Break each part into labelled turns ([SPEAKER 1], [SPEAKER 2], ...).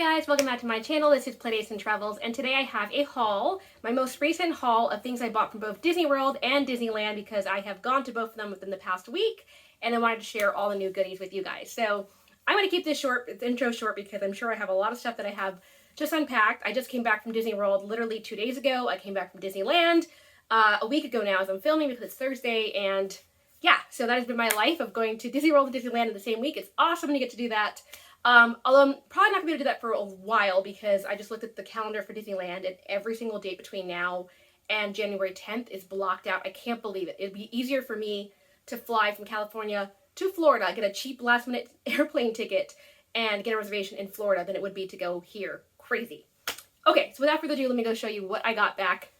[SPEAKER 1] guys, welcome back to my channel. This is Playdates and Travels, and today I have a haul, my most recent haul of things I bought from both Disney World and Disneyland because I have gone to both of them within the past week, and I wanted to share all the new goodies with you guys. So I'm going to keep this intro short because I'm sure I have a lot of stuff that I have just unpacked. I just came back from Disney World literally 2 days ago. I came back from Disneyland a week ago now as I'm filming because it's Thursday, and yeah, so that has been my life of going to Disney World and Disneyland in the same week. It's awesome to get to do that. Although I'm probably not going to be able to do that for a while because I just looked at the calendar for Disneyland and every single date between now and January 10th is blocked out. I can't believe it. It'd be easier for me to fly from California to Florida, get a cheap last minute airplane ticket, and get a reservation in Florida than it would be to go here. Crazy. Okay, so without further ado, let me go show you what I got back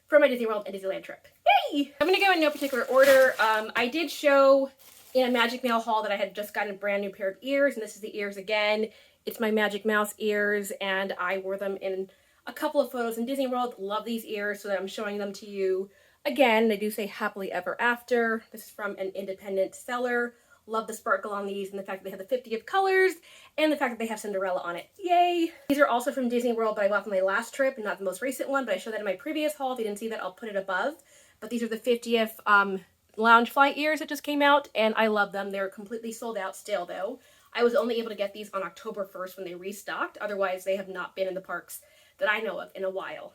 [SPEAKER 1] from my Disney World and Disneyland trip. Yay! I'm going to go in no particular order. I did show in a Magic Mail haul that I had just gotten a brand new pair of ears, and this is the ears again. It's my Magic Mouse ears, and I wore them in a couple of photos in Disney World. Love these ears, so that I'm showing them to you again. They do say happily ever after. This is from an independent seller. Love the sparkle on these and the fact that they have the 50 of colors and the fact that they have Cinderella on it. Yay! These are also from Disney World, but I bought them my last trip and not the most recent one, but I showed that in my previous haul. If you didn't see that, I'll put it above. But these are the 50th lounge flight ears that just came out, and I love them. They're completely sold out still, though. I was only able to get these on October 1st when they restocked. Otherwise, they have not been in the parks that I know of in a while.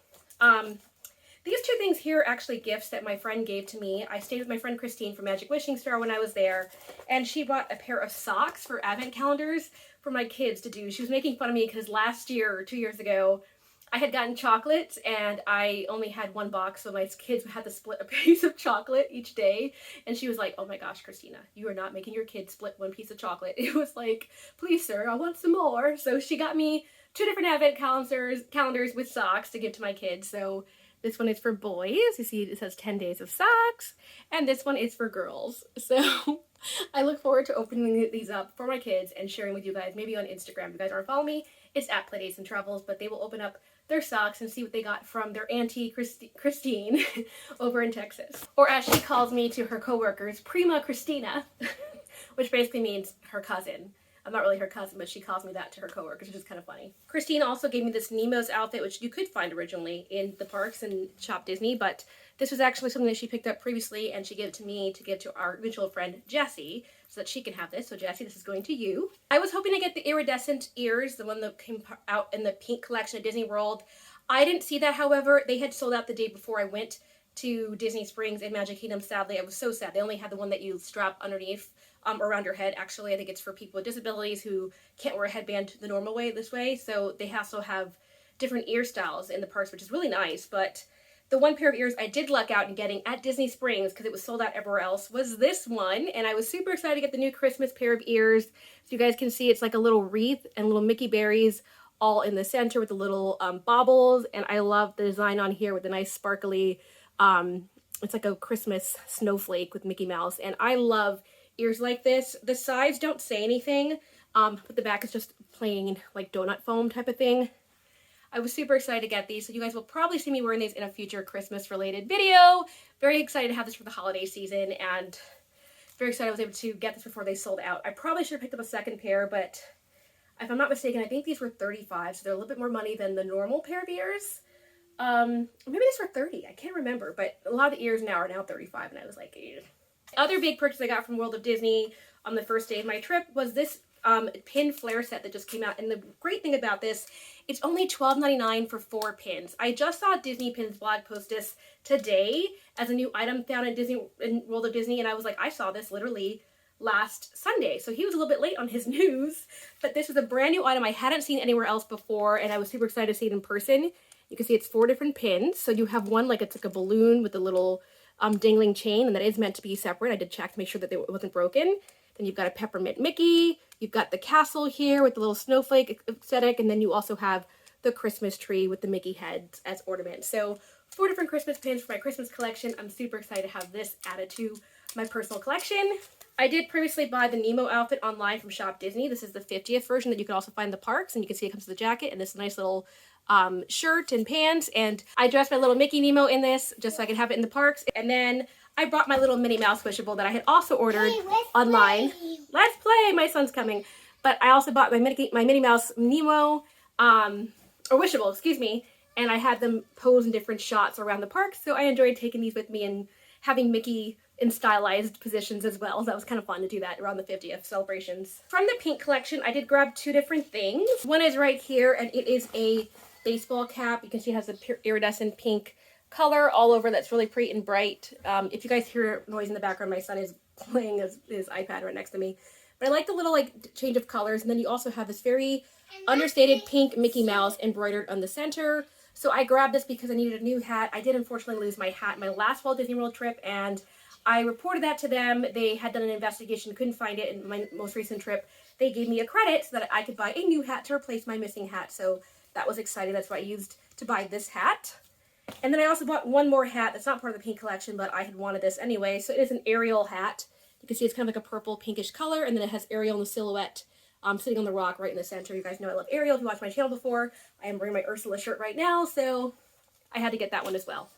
[SPEAKER 1] These two things here are actually gifts that my friend gave to me. I stayed with my friend Christine from Magic Wishing Star when I was there, and she bought a pair of socks for advent calendars for my kids to do. She was making fun of me because last year or 2 years ago, I had gotten chocolates and I only had one box, so my kids had to split a piece of chocolate each day. And she was like, oh my gosh, Christina, you are not making your kids split one piece of chocolate. It was like, please sir, I want some more. So she got me 2 different advent calendars with socks to give to my kids. So this one is for boys. You see it says 10 days of socks. And this one is for girls. So I look forward to opening these up for my kids and sharing with you guys, maybe on Instagram. If you guys aren't following me, it's at Playdates and Travels, but they will open up their socks and see what they got from their auntie Christine over in Texas. Or as she calls me to her coworkers, Prima Christina, which basically means her cousin. I'm not really her cousin, but she calls me that to her coworkers, which is kind of funny. Christine also gave me this Nemo's outfit, which you could find originally in the parks and Shop Disney, but this was actually something that she picked up previously, and she gave it to me to give to our mutual friend, Jessie, so that she can have this. So Jessie, this is going to you. I was hoping to get the iridescent ears, the one that came out in the pink collection at Disney World. I didn't see that, however. They had sold out the day before I went to Disney Springs and Magic Kingdom, sadly. I was so sad. They only had the one that you strap underneath, around your head. Actually, I think it's for people with disabilities who can't wear a headband the normal way this way. So they also have different ear styles in the parks, which is really nice. But the one pair of ears I did luck out in getting at Disney Springs, because it was sold out everywhere else, was this one. And I was super excited to get the new Christmas pair of ears. So you guys can see it's like a little wreath and little Mickey berries all in the center with the little baubles. And I love the design on here with the nice sparkly, it's like a Christmas snowflake with Mickey Mouse. And I love ears like this. The sides don't say anything, but the back is just plain like donut foam type of thing. I was super excited to get these, so you guys will probably see me wearing these in a future Christmas related video. Very excited to have this for the holiday season, and very excited I was able to get this before they sold out. I probably should have picked up a second pair, but if I'm not mistaken, I think these were $35, so they're a little bit more money than the normal pair of ears. Maybe these were $30, I can't remember, but a lot of the ears now are now $35, and I was like, ew. Other big purchase I got from World of Disney on the first day of my trip was this pin flare set that just came out. And the great thing about this, it's only $12.99 for 4 pins. I just saw Disney Pins blog post this today as a new item found in World of Disney, and I was like, I saw this literally last Sunday. So he was a little bit late on his news, but this was a brand new item I hadn't seen anywhere else before, and I was super excited to see it in person. You can see it's 4 different pins. So you have one like it's like a balloon with a little dangling chain, and that is meant to be separate. I did check to make sure that it wasn't broken. Then you've got a peppermint Mickey, you've got the castle here with the little snowflake aesthetic, and then you also have the Christmas tree with the Mickey heads as ornaments. So 4 different Christmas pins for my Christmas collection. I'm super excited to have this added to my personal collection. I did previously buy the Nemo outfit online from Shop Disney. This is the 50th version that you can also find in the parks, and you can see it comes with the jacket and this nice little shirt and pants, and I dressed my little Mickey Nemo in this just so I could have it in the parks. And then I brought my little Minnie Mouse Wishable that I had also ordered online. Let's play! My son's coming. But I also bought my Minnie Mouse Nemo or wishable, excuse me, and I had them pose in different shots around the park, so I enjoyed taking these with me and having Mickey in stylized positions as well. So that was kind of fun to do that around the 50th celebrations. From the pink collection, I did grab two different things. One is right here, and it is a baseball cap. You can see it has a iridescent pink color all over that's really pretty and bright. If you guys hear noise in the background, my son is playing his iPad right next to me. But I like the little like change of colors, and then you also have this very understated pink Mickey Mouse embroidered on the center. So I grabbed this because I needed a new hat. I did unfortunately lose my hat my last Walt Disney World trip, and I reported that to them. They had done an investigation, couldn't find it in my most recent trip. They gave me a credit so that I could buy a new hat to replace my missing hat. So that was exciting. That's what I used to buy this hat. And then I also bought one more hat that's not part of the pink collection, but I had wanted this anyway. So it is an Ariel hat. You can see it's kind of like a purple pinkish color, and then it has Ariel in the silhouette sitting on the rock right in the center. You guys know I love Ariel. If you watch my channel before, I am wearing my Ursula shirt right now, so I had to get that one as well.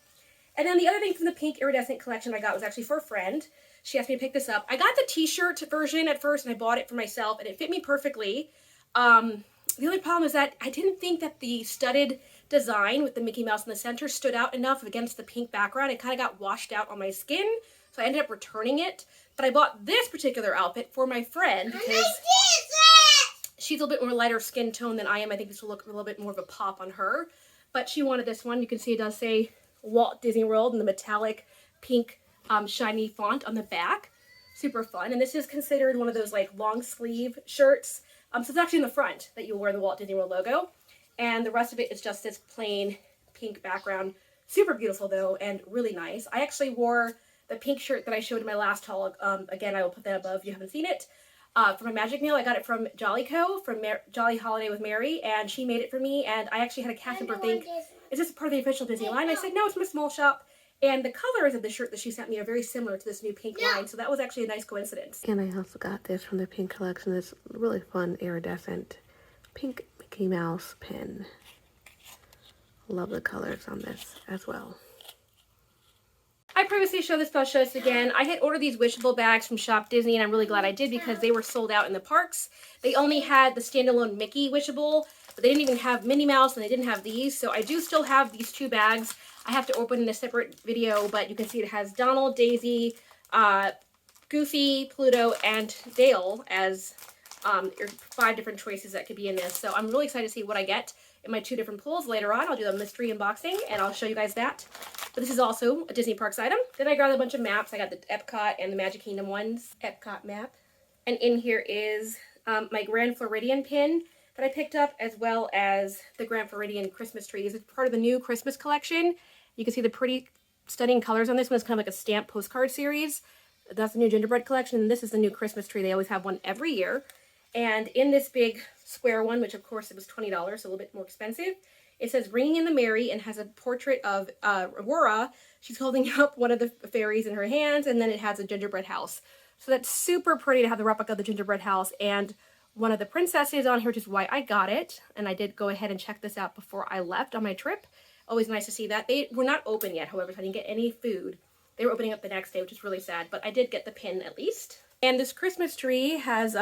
[SPEAKER 1] And then the other thing from the pink iridescent collection I got was actually for a friend. She asked me to pick this up. I got the t-shirt version at first, and I bought it for myself, and it fit me perfectly. The only problem is that I didn't think that the studded design with the Mickey Mouse in the center stood out enough against the pink background. It kind of got washed out on my skin, so I ended up returning it. But I bought this particular outfit for my friend because she's a little bit more lighter skin tone than I am. I think this will look a little bit more of a pop on her. But she wanted this one. You can see it does say Walt Disney World in the metallic pink shiny font on the back. Super fun. And this is considered one of those like long sleeve shirts. So it's actually in the front that you'll wear the Walt Disney World logo. And the rest of it is just this plain pink background. Super beautiful though, and really nice. I actually wore the pink shirt that I showed in my last haul. Again, I will put that above if you haven't seen it. For my magic meal, I got it from Jollyco, from Jolly Holiday with Mary, and she made it for me. And I actually had a cast member think, is this part of the official Disney line? I said, no, it's from a small shop. And the colors of the shirt that she sent me are very similar to this new pink line, so that was actually a nice coincidence.
[SPEAKER 2] And I also got this from the pink collection, this really fun iridescent pink Mickey Mouse pin. Love the colors on this as well.
[SPEAKER 1] I previously showed this, but I'll show this again. I had ordered these wishable bags from ShopDisney, and I'm really glad I did because they were sold out in the parks. They only had the standalone Mickey wishable, but they didn't even have Minnie Mouse, and they didn't have these. So I do still have these two bags. I have to open in a separate video, but you can see it has Donald, Daisy, Goofy, Pluto, and Dale as 5 different choices that could be in this. So I'm really excited to see what I get in my 2 different pulls later on. I'll do a mystery unboxing, and I'll show you guys that. But this is also a Disney Parks item. Then I grabbed a bunch of maps. I got the Epcot and the Magic Kingdom ones. Epcot map. And in here is my Grand Floridian pin that I picked up, as well as the Grand Floridian Christmas tree. This is part of the new Christmas collection. You can see the pretty stunning colors on this one. It's kind of like a stamp postcard series. That's the new Gingerbread collection, and this is the new Christmas tree. They always have one every year. And in this big square one, which of course it was $20, so a little bit more expensive, it says Ringing in the Merry and has a portrait of Aurora. She's holding up one of the fairies in her hands, and then it has a gingerbread house. So that's super pretty to have the replica of the gingerbread house and one of the princesses on here, which is why I got it. And I did go ahead and check this out before I left on my trip. Always nice to see that. They were not open yet, however, so I didn't get any food. They were opening up the next day, which is really sad, but I did get the pin at least. And this Christmas tree has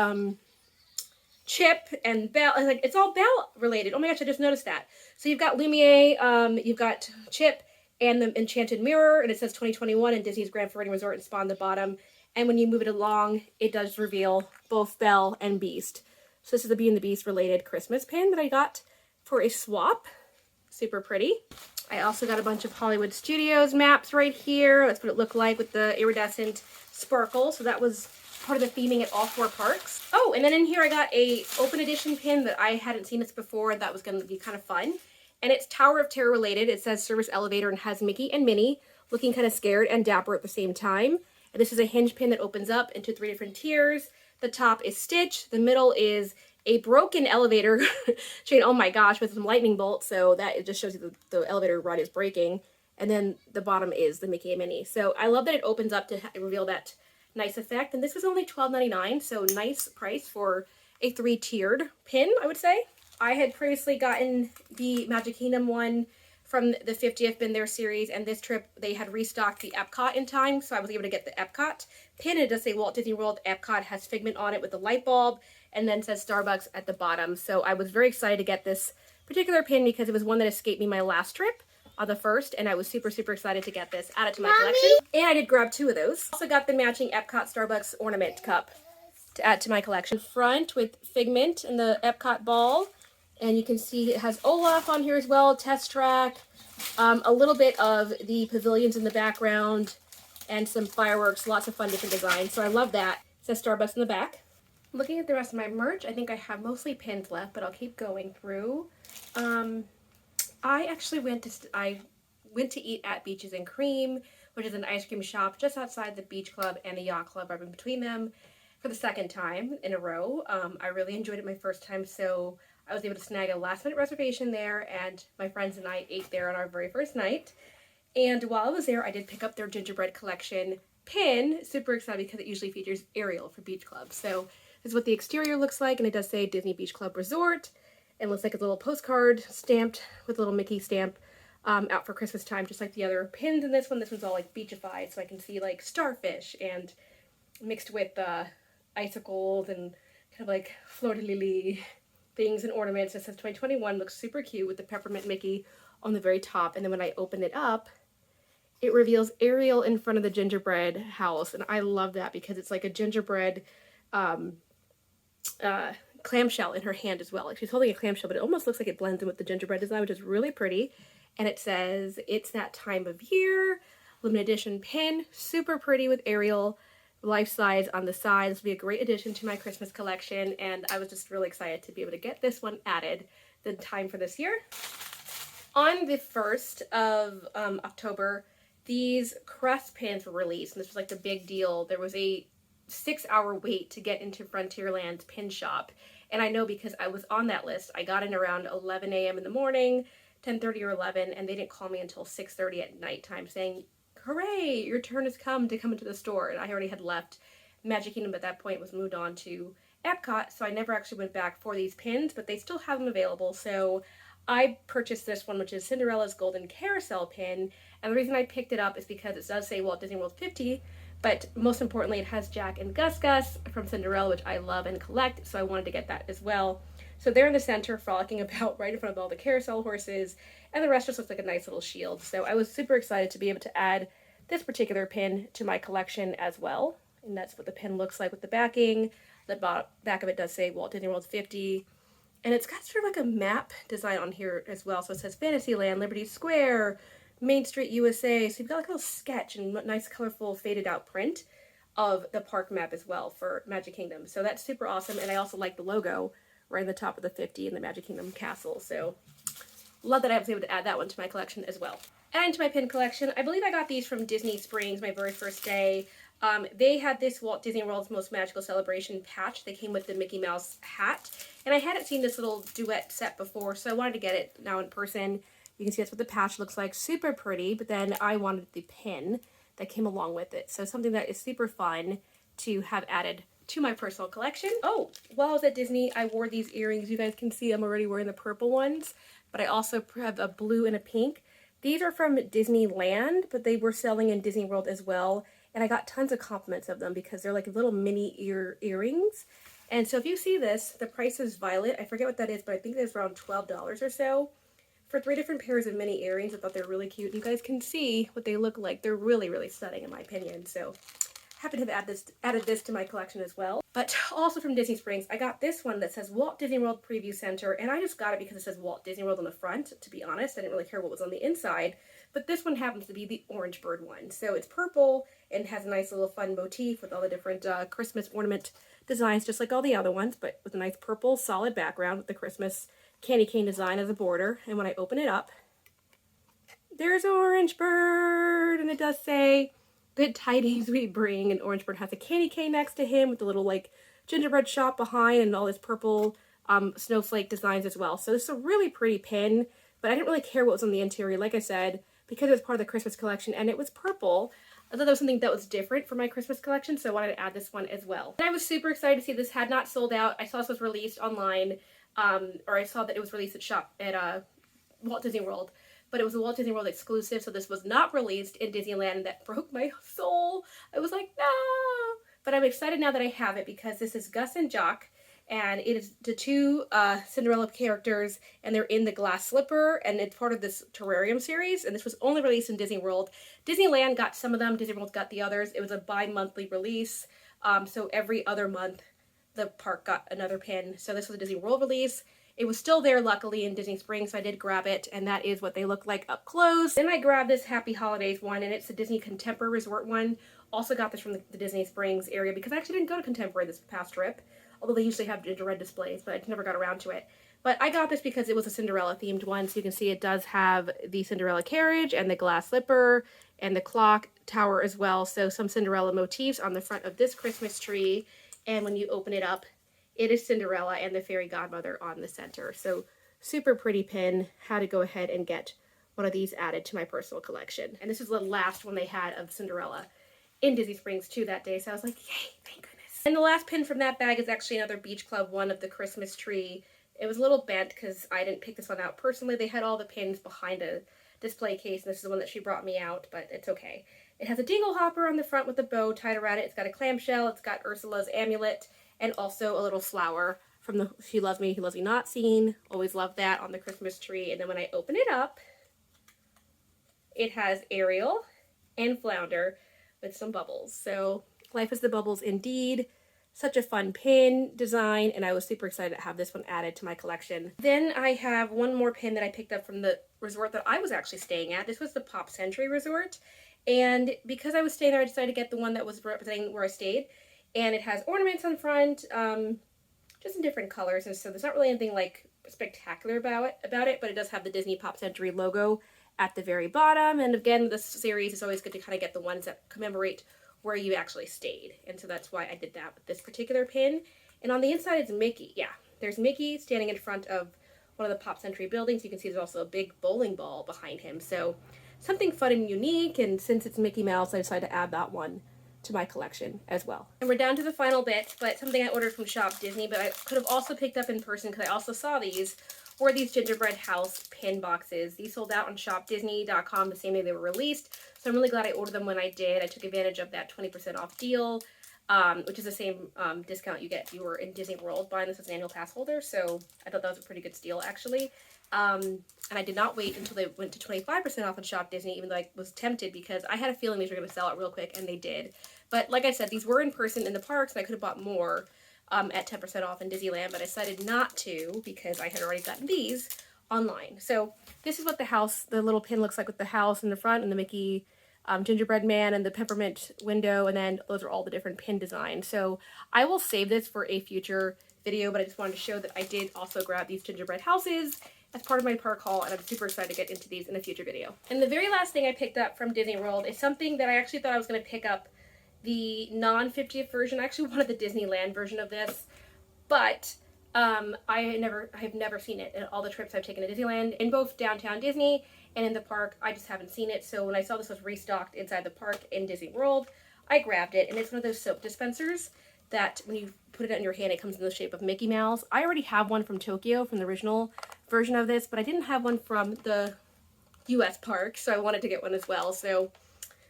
[SPEAKER 1] Chip and Belle. Like, it's all Belle related. Oh my gosh, I just noticed that. So you've got Lumiere, you've got Chip and the Enchanted Mirror, and it says 2021 and Disney's Grand Floridian Resort and Spa on the bottom. And when you move it along, it does reveal both Belle and Beast. So this is the Beauty and the Beast related Christmas pin that I got for a swap. Super pretty. I also got a bunch of Hollywood Studios maps right here. That's what it looked like with the iridescent sparkle. So that was part of the theming at all 4 parks. Oh, and then in here I got a open edition pin that I hadn't seen this before, and that was going to be kind of fun. And it's Tower of Terror related. It says Service Elevator and has Mickey and Minnie looking kind of scared and dapper at the same time. And this is a hinge pin that opens up into 3 different tiers. The top is Stitch. The middle is a broken elevator chain, oh my gosh, with some lightning bolts, so that it just shows you the elevator rod is breaking. And then the bottom is the Mickey and Minnie. So I love that it opens up to reveal that nice effect. And this was only $12.99, so nice price for a 3-tiered pin, I would say. I had previously gotten the Magic Kingdom one from the 50th Been There series, and this trip they had restocked the Epcot in time, so I was able to get the Epcot pin. It does say Walt Disney World Epcot, has Figment on it with the light bulb, and then says Starbucks at the bottom. So I was very excited to get this particular pin because it was one that escaped me my last trip on the first, and I was super, super excited to get this added to my collection. And I did grab 2 of those. Also got the matching Epcot Starbucks ornament cup to add to my collection. Front with Figment and the Epcot ball. And you can see it has Olaf on here as well, Test Track, a little bit of the pavilions in the background, and some fireworks, lots of fun different designs. So I love that. It says Starbucks in the back. Looking at the rest of my merch, I think I have mostly pins left, but I'll keep going through. I actually went to eat at Beaches and Cream, which is an ice cream shop just outside the beach club and the yacht club right in between them, for the 2nd time in a row. I really enjoyed it my first time, so I was able to snag a last-minute reservation there, and my friends and I ate there on our very first night. And while I was there, I did pick up their Gingerbread collection pin. Super excited because it usually features Ariel for Beach Club. So this is what the exterior looks like, and it does say Disney Beach Club Resort. It looks like a little postcard stamped with a little Mickey stamp out for Christmas time, just like the other pins in this one. This one's all like beachified, so I can see like starfish and mixed with icicles and kind of like fleur-de-lis things and ornaments. It says 2021, looks super cute with the peppermint Mickey on the very top. And then when I open it up, it reveals Ariel in front of the gingerbread house. And I love that because it's like a gingerbread clamshell in her hand as well. Like she's holding a clamshell, but it almost looks like it blends in with the gingerbread design, which is really pretty. And it says, it's that time of year, limited edition pin, super pretty with Ariel, life size on the side. This will be a great addition to my Christmas collection, and I was just really excited to be able to get this one added in time for this year. On the 1st of October, these crest pins were released, and this was like the big deal. There was a 6-hour wait to get into Frontierland's pin shop, and I know because I was on that list. I got in around 11 a.m. in the morning, 10:30 or 11, and they didn't call me until 6:30 at nighttime saying, hooray, your turn has come to come into the store. And I already had left Magic Kingdom at that point, was moved on to Epcot, so I never actually went back for these pins, but they still have them available. So I purchased this one, which is Cinderella's Golden Carousel pin, and the reason I picked it up is because it does say Walt Disney World 50, but most importantly, it has Jack and Gus Gus from Cinderella, which I love and collect, so I wanted to get that as well. So they're in the center, frolicking about right in front of all the carousel horses, and the rest just looks like a nice little shield. So I was super excited to be able to add this particular pin to my collection as well. And that's what the pin looks like with the backing. The back of it does say Walt Disney World 50. And it's got sort of like a map design on here as well. So it says Fantasyland, Liberty Square, Main Street, USA. So you've got like a little sketch and nice colorful faded out print of the park map as well for Magic Kingdom. So that's super awesome. And I also like the logo right on the top of the 50 in the Magic Kingdom castle. So love that I was able to add that one to my collection as well. And to my pin collection, I believe I got these from Disney Springs my very first day. They had this Walt Disney World's Most Magical Celebration patch. They came with the Mickey Mouse hat. And I hadn't seen this little duet set before, so I wanted to get it now in person. You can see that's what the patch looks like. Super pretty, but then I wanted the pin that came along with it. So something that is super fun to have added to my personal collection. Oh, while I was at Disney, I wore these earrings. You guys can see I'm already wearing the purple ones, but I also have a blue and a pink. These are from Disneyland, but they were selling in Disney World as well. And I got tons of compliments of them because they're like little mini earrings. And so if you see this, the price is Violet. I forget what that is, but I think it's around $12 or so for 3 different pairs of mini earrings. I thought they were really cute. You guys can see what they look like. They're really, really stunning in my opinion. So happy to have added this to my collection as well. But also from Disney Springs, I got this one that says Walt Disney World Preview Center, and I just got it because it says Walt Disney World on the front, to be honest. I didn't really care what was on the inside, but this one happens to be the orange bird one. So it's purple and has a nice little fun motif with all the different Christmas ornament designs, just like all the other ones, but with a nice purple solid background with the Christmas candy cane design as a border. And when I open it up, there's Orange Bird, and it does say, "Good tidings we bring," and Orange Bird has a candy cane next to him with the little like gingerbread shop behind and all this purple snowflake designs as well. So this is a really pretty pin, but I didn't really care what was on the interior, like I said, because it was part of the Christmas collection and it was purple. I thought that was something that was different for my Christmas collection, so I wanted to add this one as well. And I was super excited to see this had not sold out. I saw this was released online, or I saw that it was released at Walt Disney World. But it was a Walt Disney World exclusive, so this was not released in Disneyland, and that broke my soul. I was like, no! But I'm excited now that I have it because this is Gus and Jock, and it is the two Cinderella characters, and they're in the glass slipper, and it's part of this terrarium series, and this was only released in Disney World. Disneyland got some of them, Disney World got the others. It was a bi-monthly release, so every other month the park got another pin. So this was a Disney World release. It was still there, luckily, in Disney Springs, so I did grab it, and that is what they look like up close. Then I grabbed this Happy Holidays one, and it's the Disney Contemporary Resort one. Also got this from the Disney Springs area, because I actually didn't go to Contemporary this past trip, although they usually have gingerbread displays, but I just never got around to it. But I got this because it was a Cinderella-themed one, so you can see it does have the Cinderella carriage, and the glass slipper, and the clock tower as well, so some Cinderella motifs on the front of this Christmas tree, and when you open it up, it is Cinderella and the fairy godmother on the center. So super pretty pin. Had to go ahead and get one of these added to my personal collection. And this is the last one they had of Cinderella in Disney Springs too that day. So I was like, yay, thank goodness. And the last pin from that bag is actually another Beach Club one of the Christmas tree. It was a little bent because I didn't pick this one out personally. They had all the pins behind a display case, and this is the one that she brought me out, but it's okay. It has a dingle hopper on the front with a bow tied around it. It's got a clamshell. It's got Ursula's amulet, and also a little flower from the She Loves Me, He Loves Me Not scene. Always love that on the Christmas tree. And then when I open it up, it has Ariel and Flounder with some bubbles. So life is the bubbles indeed. Such a fun pin design, and I was super excited to have this one added to my collection. Then I have one more pin that I picked up from the resort that I was actually staying at. This was the Pop Century Resort, and because I was staying there, I decided to get the one that was representing where I stayed. And it has ornaments on front, just in different colors, and so there's not really anything like spectacular about it, but it does have the Disney Pop Century logo at the very bottom. And again, this series is always good to kind of get the ones that commemorate where you actually stayed, and so that's why I did that with this particular pin. And on the inside it's Mickey. Yeah, there's Mickey standing in front of one of the Pop Century buildings. You can see there's also a big bowling ball behind him, so something fun and unique. And since it's Mickey Mouse, I decided to add that one to my collection as well. And we're down to the final bit, but something I ordered from ShopDisney, but I could have also picked up in person because I also saw these, were these gingerbread house pin boxes. These sold out on ShopDisney.com the same day they were released, so I'm really glad I ordered them when I did. I took advantage of that 20% off deal, which is the same discount you get if you were in Disney World buying this as an annual pass holder, so I thought that was a pretty good steal actually. And I did not wait until they went to 25% off on ShopDisney, even though I was tempted because I had a feeling these were going to sell out real quick, and they did. But like I said, these were in person in the parks, and I could have bought more at 10% off in Disneyland, but I decided not to because I had already gotten these online. So this is what the little pin looks like with the house in the front and the Mickey gingerbread man and the peppermint window, and then those are all the different pin designs. So I will save this for a future video, but I just wanted to show that I did also grab these gingerbread houses as part of my park haul, and I'm super excited to get into these in a future video. And the very last thing I picked up from Disney World is something that I actually thought I was going to pick up the non-50th version. I actually wanted the Disneyland version of this, but I have never seen it in all the trips I've taken to Disneyland, in both downtown Disney and in the park. I just haven't seen it, so when I saw this was restocked inside the park in Disney World, I grabbed it, and it's one of those soap dispensers that when you put it in your hand, it comes in the shape of Mickey Mouse. I already have one from Tokyo, from the original version of this, but I didn't have one from the US park, so I wanted to get one as well. So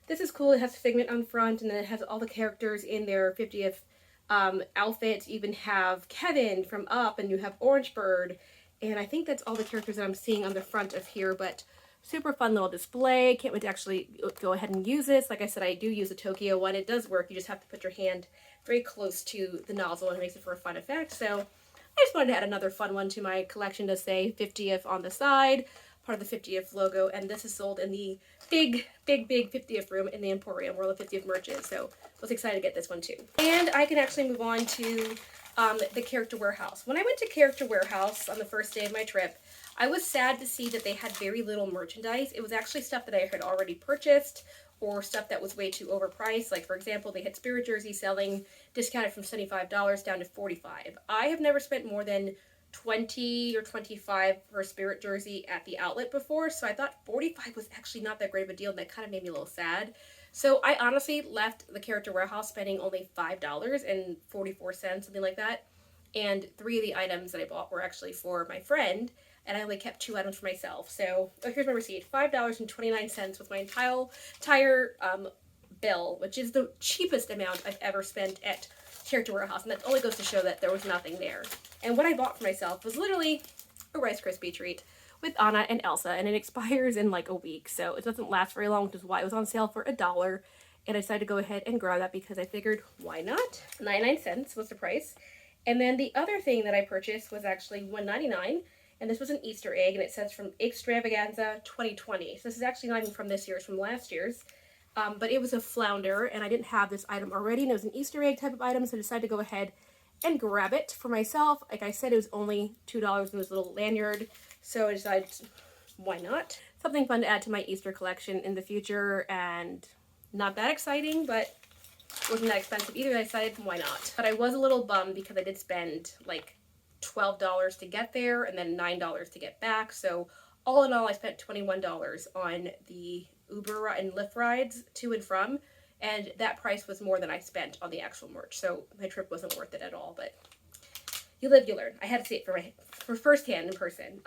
[SPEAKER 1] this is cool. It has Figment on front, and then it has all the characters in their 50th outfits. You even have Kevin from Up, and you have Orange Bird, and I think that's all the characters that I'm seeing on the front of here, but super fun little display. Can't wait to actually go ahead and use this. Like I said, I do use the Tokyo one. It does work. You just have to put your hand very close to the nozzle, and it makes it for a fun effect. So I just wanted to add another fun one to my collection to say 50th on the side, part of the 50th logo, and this is sold in the big 50th room in the Emporium where all the 50th merch is, so I was excited to get this one too. And I can actually move on to the Character Warehouse. When I went to Character Warehouse on the first day of my trip, I was sad to see that they had very little merchandise. It was actually stuff that I had already purchased, or stuff that was way too overpriced. Like, for example, they had Spirit Jersey selling discounted from $75 down to $45. I have never spent more than $20 or $25 for a Spirit Jersey at the outlet before, so I thought $45 was actually not that great of a deal, and that kind of made me a little sad. So I honestly left the Character Warehouse spending only $5.44, something like that, and 3 of the items that I bought were actually for my friend, and I only kept 2 items for myself. So here's my receipt, $5.29 with my entire bill, which is the cheapest amount I've ever spent at character warehouse, and that only goes to show that there was nothing there. And what I bought for myself was literally a Rice Krispie treat with Anna and Elsa, and it expires in like a week, so it doesn't last very long, which is why it was on sale for $1. And I decided to go ahead and grab that because I figured, why not? 99 cents was the price. And then the other thing that I purchased was actually $1.99, and this was an Easter egg, and it says from Extravaganza 2020. So this is actually not even from this year, it's from last year's. But it was a flounder, and I didn't have this item already, and it was an Easter egg type of item, so I decided to go ahead and grab it for myself. Like I said, it was only $2 in this little lanyard, so I decided, why not? Something fun to add to my Easter collection in the future, and not that exciting, but wasn't that expensive either. I decided, why not? But I was a little bummed because I did spend like $12 to get there and then $9 to get back. So all in all, I spent $21 on the Uber and Lyft rides to and from, and that price was more than I spent on the actual merch. So my trip wasn't worth it at all, but you live, you learn. I had to see it for firsthand in person.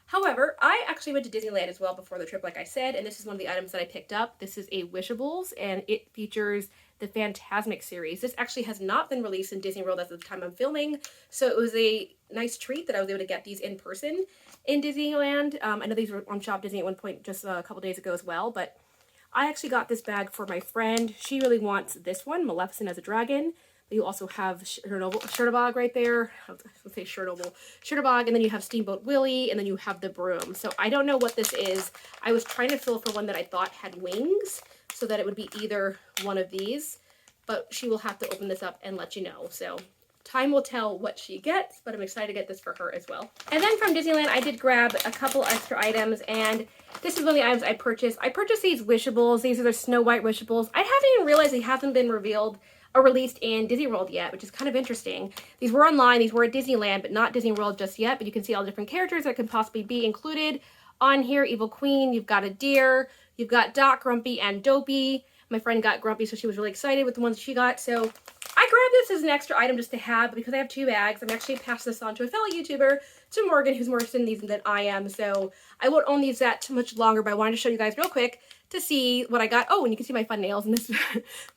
[SPEAKER 1] However, I actually went to Disneyland as well before the trip, like I said, and this is one of the items that I picked up. This is a Wishables, and it features the Fantasmic series. This actually has not been released in Disney World at the time I'm filming, so it was a nice treat that I was able to get these in person in Disneyland. I know these were on Shop Disney at one point just a couple days ago as well, but I actually got this bag for my friend. She really wants this one, Maleficent as a Dragon. You also have Shirtabog right there. I was going to say Shirtabog, and then you have Steamboat Willie, and then you have the broom. So I don't know what this is. I was trying to fill for one that I thought had wings, so that it would be either one of these, but she will have to open this up and let you know. So time will tell what she gets, but I'm excited to get this for her as well. And then from Disneyland, I did grab a couple extra items, and this is one of the items I purchased. I purchased these Wishables. These are the Snow White Wishables. I haven't even realized they haven't been revealed or released in Disney World yet, which is kind of interesting. These were online, these were at Disneyland, but not Disney World just yet, but you can see all the different characters that could possibly be included on here. Evil Queen, you've got a deer, you've got Doc, Grumpy, and Dopey. My friend got Grumpy, so she was really excited with the ones she got, so I grabbed this as an extra item just to have, because I have 2 bags. I'm actually passing this on to a fellow YouTuber, to Morgan, who's more interested in these than I am, so I won't own these that much longer, but I wanted to show you guys real quick to see what I got. Oh, and you can see my fun nails in this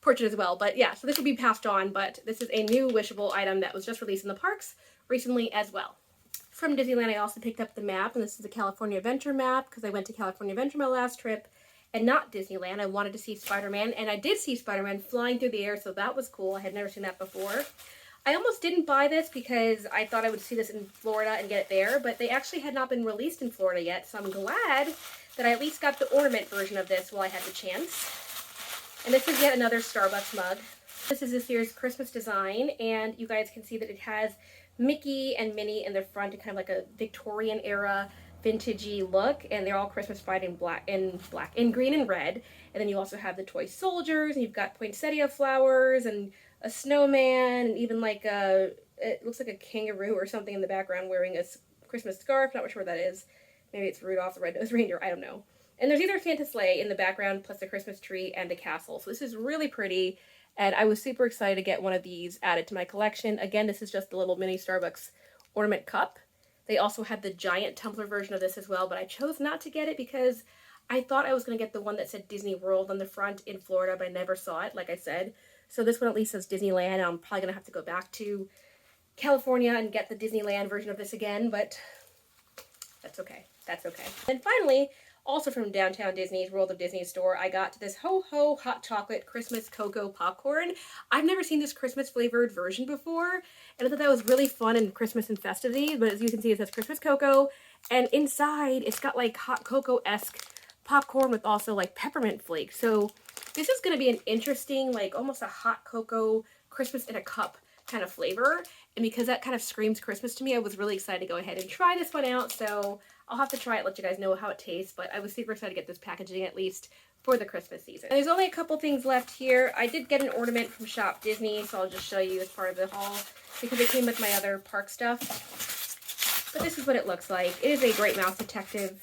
[SPEAKER 1] portrait as well. But yeah, so this will be passed on, but this is a new Wishable item that was just released in the parks recently as well. From Disneyland, I also picked up the map, and this is a California Adventure map, because I went to California Adventure my last trip, and not Disneyland. I wanted to see Spider-Man, and I did see Spider-Man flying through the air, so that was cool. I had never seen that before. I almost didn't buy this because I thought I would see this in Florida and get it there, but they actually had not been released in Florida yet, so I'm glad that I at least got the ornament version of this while I had the chance. And this is yet another Starbucks mug. This is this year's Christmas design, and you guys can see that it has Mickey and Minnie in the front, and kind of like a Victorian era vintagey look, and they're all Christmas bright in green and red. And then you also have the toy soldiers, and you've got poinsettia flowers and a snowman, and even like it looks like a kangaroo or something in the background wearing a Christmas scarf. Not sure what that is. Maybe it's Rudolph the Red-Nosed Reindeer, I don't know. And there's either Santa sleigh in the background, plus a Christmas tree and a castle. So this is really pretty, and I was super excited to get one of these added to my collection. Again, this is just the little mini Starbucks ornament cup. They also had the giant tumbler version of this as well, but I chose not to get it because I thought I was going to get the one that said Disney World on the front in Florida, but I never saw it, like I said. So this one at least says Disneyland, and I'm probably going to have to go back to California and get the Disneyland version of this again, but that's okay. That's okay. And finally, also from Downtown Disney's World of Disney store, I got this Ho Ho Hot Chocolate Christmas Cocoa Popcorn. I've never seen this Christmas flavored version before, and I thought that was really fun and Christmas and festivity, but as you can see, it says Christmas Cocoa, and inside it's got like hot cocoa-esque popcorn with also like peppermint flakes. So this is going to be an interesting, like almost a hot cocoa Christmas in a cup kind of flavor, and because that kind of screams Christmas to me, I was really excited to go ahead and try this one out. So I'll have to try it, let you guys know how it tastes, but I was super excited to get this packaging at least for the Christmas season. And there's only a couple things left here. I did get an ornament from Shop Disney, so I'll just show you as part of the haul because it came with my other park stuff. But this is what it looks like. It is a Great Mouse Detective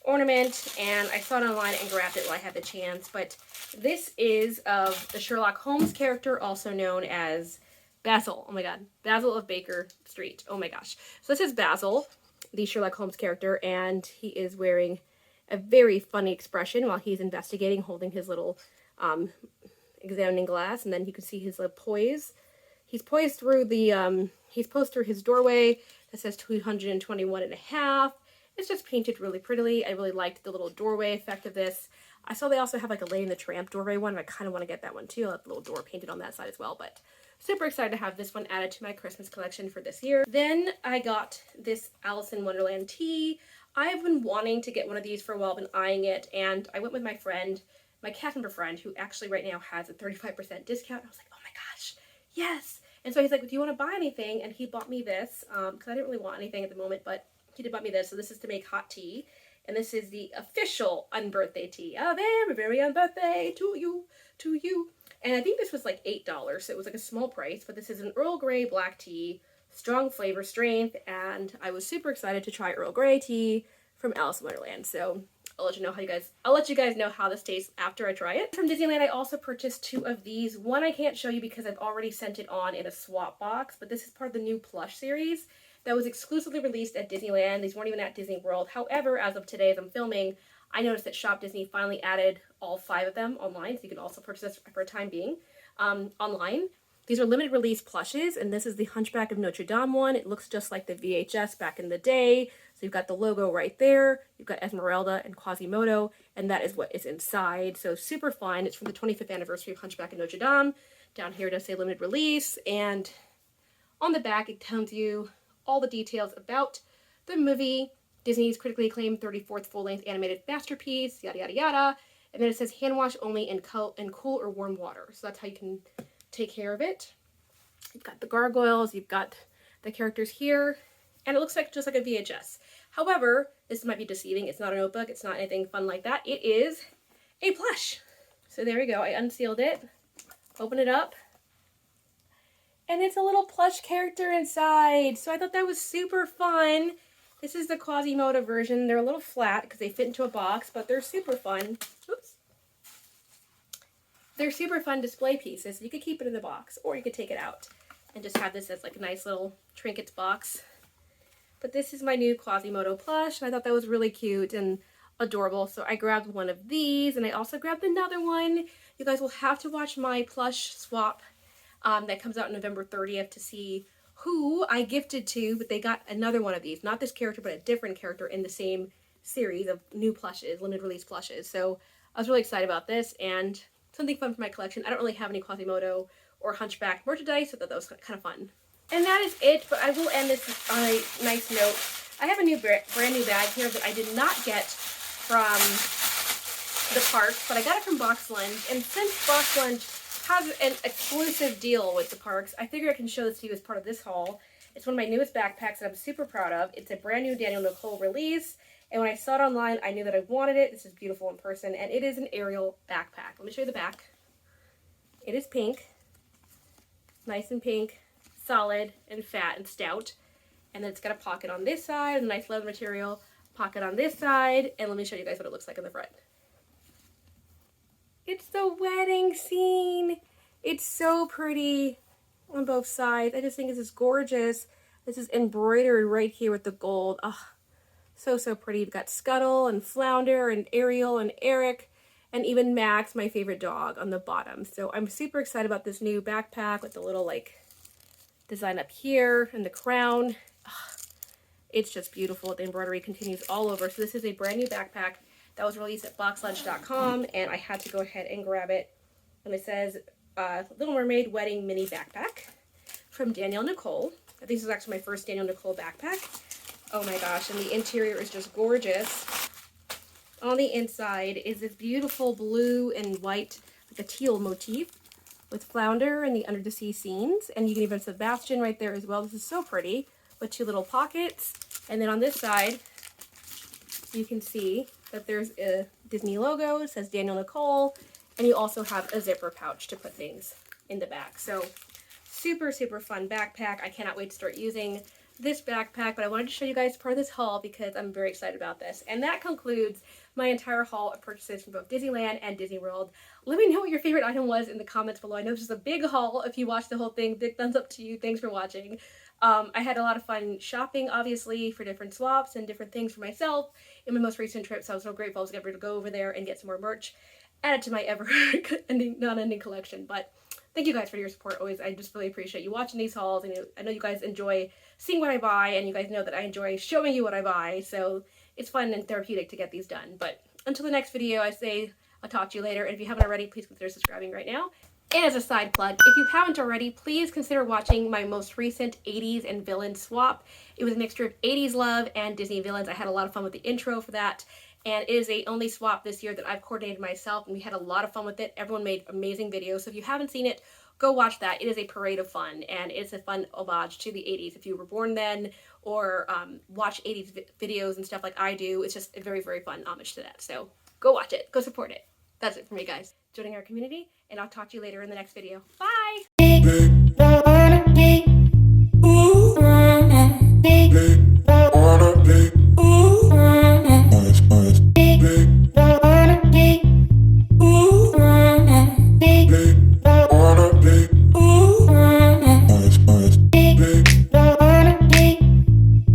[SPEAKER 1] ornament, and I saw it online and grabbed it while I had the chance. But this is of the Sherlock Holmes character, also known as Basil. Oh my god. Basil of Baker Street. Oh my gosh. So this is Basil, the Sherlock Holmes character, and he is wearing a very funny expression while he's investigating, holding his little examining glass, and then you can see his little poise. he's poised through his doorway that says 221 and a half. It's just painted really prettily. I really liked the little doorway effect of this. I saw they also have like a Lady and the Tramp doorway one, and I kind of want to get that one too. I'll have the little door painted on that side as well, but super excited to have this one added to my Christmas collection for this year. Then I got this Alice in Wonderland tee. I've been wanting to get one of these for a while, been eyeing it, and I went with my friend, my cast member friend, who actually right now has a 35% discount. I was like, oh my gosh, yes! And so he's like, do you want to buy anything? And he bought me this, because I didn't really want anything at the moment, but he did buy me this. So this is to make hot tea. And this is the official unbirthday tea. A very, very unbirthday to you, to you. And I think this was like $8, so it was like a small price. But this is an Earl Grey black tea, strong flavor strength. And I was super excited to try Earl Grey tea from Alice in Wonderland. So I'll let you guys know how this tastes after I try it. From Disneyland, I also purchased 2 of these. One I can't show you because I've already sent it on in a swap box, but this is part of the new plush series that was exclusively released at Disneyland. These weren't even at Disney World. However, as of today, as I'm filming, I noticed that ShopDisney finally added all 5 of them online, so you can also purchase this for a time being online. These are limited release plushes, and this is the Hunchback of Notre Dame one. It looks just like the VHS back in the day. So you've got the logo right there. You've got Esmeralda and Quasimodo, and that is what is inside. So super fun. It's from the 25th anniversary of Hunchback of Notre Dame. Down here it does say limited release, and on the back it tells you all the details about the movie, Disney's critically acclaimed 34th full-length animated masterpiece, yada yada yada. And then it says hand wash only in cool or warm water. So that's how you can take care of it. You've got the gargoyles, you've got the characters here, and it looks like just like a VHS. However, this might be deceiving. It's not a notebook, it's not anything fun like that. It is a plush. So there we go. I unsealed it, open it up, and it's a little plush character inside. So I thought that was super fun. This is the Quasimodo version. They're a little flat because they fit into a box, but they're super fun. Oops. They're super fun display pieces. You could keep it in the box, or you could take it out and just have this as like a nice little trinkets box. But this is my new Quasimodo plush, and I thought that was really cute and adorable. So I grabbed one of these, and I also grabbed another one. You guys will have to watch my plush swap that comes out November 30th to see who I gifted to, but they got another one of these. Not this character, but a different character in the same series of new plushes, limited release plushes. So I was really excited about this, and something fun for my collection. I don't really have any Quasimodo or Hunchback merchandise, so that was kind of fun. And that is it, but I will end this on a nice note. I have a new brand new bag here that I did not get from the park, but I got it from BoxLunch, and since BoxLunch has an exclusive deal with the parks, I figure I can show this to you as part of this haul. It's one of my newest backpacks that I'm super proud of. It's a brand new Daniel Nicole release, and when I saw it online, I knew that I wanted it. This is beautiful in person, and it is an Ariel backpack. Let me show you the back. It is pink, nice and pink, solid and fat and stout, and then it's got a pocket on this side, a nice leather material, pocket on this side, and let me show you guys what it looks like in the front. It's the wedding scene. It's so pretty on both sides. I just think this is gorgeous. This is embroidered right here with the gold. Oh, so, so pretty. You've got Scuttle and Flounder and Ariel and Eric and even Max, my favorite dog, on the bottom. So I'm super excited about this new backpack with the little like design up here and the crown. Oh, it's just beautiful. The embroidery continues all over. So this is a brand new backpack that was released at BoxLunch.com, and I had to go ahead and grab it. And it says Little Mermaid Wedding Mini Backpack from Daniel Nicole. I think this is actually my first Daniel Nicole backpack. Oh my gosh, and the interior is just gorgeous. On the inside is this beautiful blue and white, like a teal motif with Flounder and the under the sea scenes. And you can even have Sebastian right there as well. This is so pretty, with 2 little pockets. And then on this side, you can see that there's a Disney logo. It says Daniel Nicole, and you also have a zipper pouch to put things in the back. So super, super fun backpack. I cannot wait to start using this backpack, but I wanted to show you guys part of this haul because I'm very excited about this. And that concludes my entire haul of purchases from both Disneyland and Disney World. Let me know what your favorite item was in the comments below. I know this is a big haul. If you watched the whole thing, big thumbs up to you. Thanks for watching. I had a lot of fun shopping, obviously, for different swaps and different things for myself in my most recent trip, so I was so grateful I was able to go over there and get some more merch added to my ever-ending, non-ending collection. But thank you guys for your support always. I just really appreciate you watching these hauls, and I know you guys enjoy seeing what I buy, and you guys know that I enjoy showing you what I buy, so it's fun and therapeutic to get these done. But until the next video, I say I'll talk to you later, and if you haven't already, please consider subscribing right now. And as a side plug, if you haven't already, please consider watching my most recent 80s and villains swap. It was a mixture of 80s love and Disney villains. I had a lot of fun with the intro for that, and it is the only swap this year that I've coordinated myself, and we had a lot of fun with it. Everyone made amazing videos, so if you haven't seen it, go watch that. It is a parade of fun, and it's a fun homage to the 80s. If you were born then, or watch 80s videos and stuff like I do, it's just a very, very fun homage to that. So go watch it. Go support it. That's it for me, guys. Joining our community, and I'll talk to you later in the next video. Bye!